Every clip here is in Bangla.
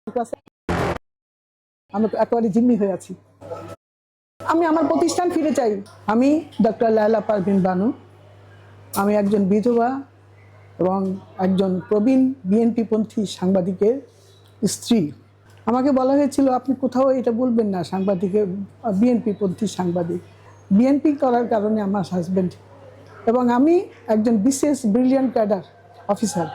কাছে আমি একেবারে জিম্মি হয়ে আছি। আমি আমার প্রতিষ্ঠান ফিরে চাই। আমি ডক্টর লায়লা পারভিন বানু। আমি একজন বিধবা এবং একজন প্রবীণ বিএনপিপন্থী সাংবাদিকের স্ত্রী। আমাকে বলা হয়েছিল আপনি কোথাও এটা বলবেন না, সাংবাদিকের বিএনপিপন্থী সাংবাদিক। বিএনপি করার কারণে আমার হাজব্যান্ড এবং আমি একজন বিশেষ ব্রিলিয়ান্ট ক্যাডার অফিসার।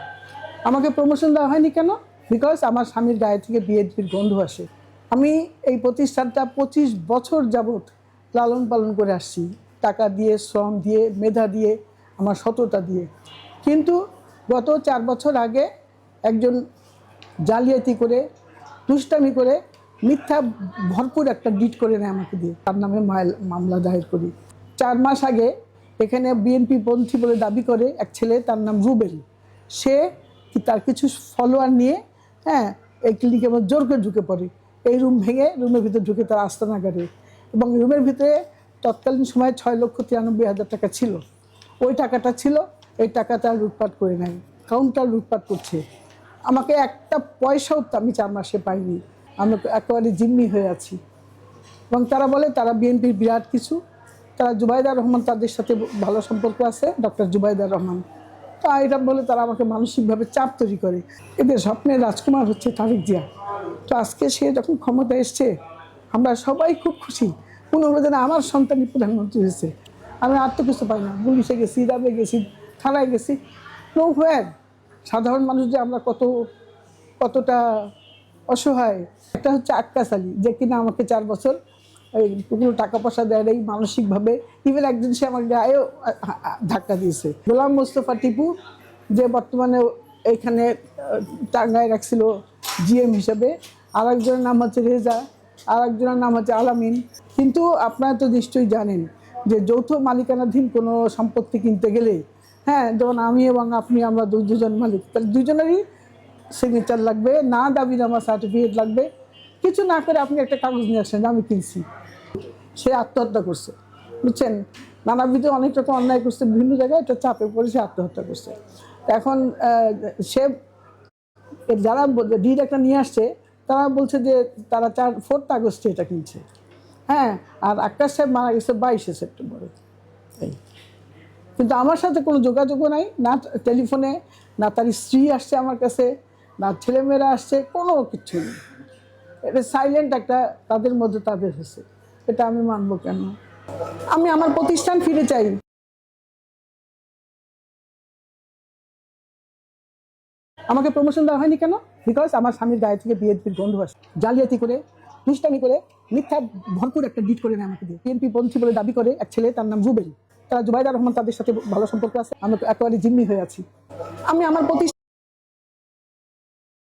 আমাকে প্রমোশন দেওয়া হয়নি কেন? বিকজ আমার স্বামীর গায়ে থেকে বিএনপির গন্ধ আসে। আমি এই প্রতিষ্ঠানটা 25 বছর যাবৎ লালন পালন করে আসছি, টাকা দিয়ে, শ্রম দিয়ে, মেধা দিয়ে, আমার সততা দিয়ে। কিন্তু গত 4 বছর আগে একজন জালিয়াতি করে, দুষ্টামি করে, মিথ্যা ভরপুর একটা ডিট করে নেয় আমাকে দিয়ে, তার নামে মামলা দায়ের করি। 4 মাস আগে এখানে বিএনপি পন্থী বলে দাবি করে এক ছেলে, তার নাম রুবেল। সে তার কিছু ফলোয়ার নিয়ে এই ক্লিনিকের মধ্যে জোর করে ঢুকে পড়ে। এই রুম ভেঙে রুমের ভিতরে ঢুকে তার আস্তানা গাড়ে এবং রুমের ভিতরে তৎকালীন সময়ে 6,93,000 টাকা ছিল। ওই টাকাটা ছিল, এই টাকাটা লুটপাট করে নেয়, কাউন্টার লুটপাট করছে। আমাকে একটা পয়সাও আমি 4 মাসে পাইনি। আমি একেবারে জিম্মি হয়ে আছি এবং তারা বলে তারা বিএনপির বিরাট কিছু। তারা জুবাইদা রহমান, তাদের সাথে ভালো সম্পর্ক আছে, ডক্টর জুবাইদা রহমান। তো এটা বলে তারা আমাকে মানসিকভাবে চাপ তৈরি করে। এদের স্বপ্নের রাজকুমার হচ্ছে তারেক জিয়া। তো আজকে সে যখন ক্ষমতা এসছে, আমরা সবাই খুব খুশি। মনে হলো যেন আমার সন্তানই প্রধানমন্ত্রী হয়েছে। আমি আর তো কিছু পাই না। পুলিশে গেছি, র্যাবে গেছি, থানায় গেছি, নো হোয়ার। সাধারণ মানুষ যে আমরা কতটা অসহায়। একটা হচ্ছে আক্কাস আলী, যে কিনা আমাকে 4 বছর এই কোনো টাকা পয়সা দেয় নেই, মানসিকভাবে। ইভেন একদিন সে আমার গায়েও ধাক্কা দিয়েছে। গোলাম মোস্তফা টিপু, যে বর্তমানে এইখানে টাঙ্গায় রাখছিল জিএম হিসেবে। আর একজনের নাম হচ্ছে রেজা, আর একজনের নাম হচ্ছে আলামিন। কিন্তু আপনারা তো নিশ্চয়ই জানেন যে যৌথ মালিকানাধীন কোনো সম্পত্তি কিনতে গেলে, যেমন আমি এবং আপনি, আমরা দুজন মালিক, তাহলে দুজনেরই সিগনেচার লাগবে, না দাবিনামা সার্টিফিকেট লাগবে। কিছু না করে আপনি একটা কাগজ নিয়ে আসেন আমি কিনছি। সে আত্মহত্যা করছে, বুঝছেন। নানাবিধ অনেক রকম অন্যায় করছে, বিভিন্ন জায়গায় এটা চাপে পড়ে সে আত্মহত্যা করছে। এখন সে যারা ডিড একটা নিয়ে আসছে, তারা বলছে যে তারা 4 আগস্টে এটা কিনছে। আর আক্কাস সাহেব মারা গেছে 22শে সেপ্টেম্বরে। এই কিন্তু আমার সাথে কোনো যোগাযোগও নাই, না টেলিফোনে, না তার স্ত্রী আসছে আমার কাছে, না ছেলেমেয়েরা আসছে, কোনো কিছু নেই। এটা সাইলেন্ট একটা তাদের মধ্যে তাদের হয়েছে। এটা আমি মানবো কেন? আমি আমার প্রতিষ্ঠান ফিরে চাই। আমাকে প্রমোশন দেওয়া হয়নি কেন? বিকজ আমার স্বামীর গায়ে থেকে বিএনপির গন্ধ আসে। জালিয়াতি করে, দুষ্টামি করে, মিথ্যা ভরপুর একটা ডিট করে নেয় আমাকে দিয়ে। বিএনপি পন্থী বলে দাবি করে এক ছেলে, তার নাম রুবেল। তারা জুবাইদা রহমান, তাদের সাথে ভালো সম্পর্ক আছে। আমি একেবারে জিম্মি হয়ে আছি। আমি আমার প্রতিষ্ঠান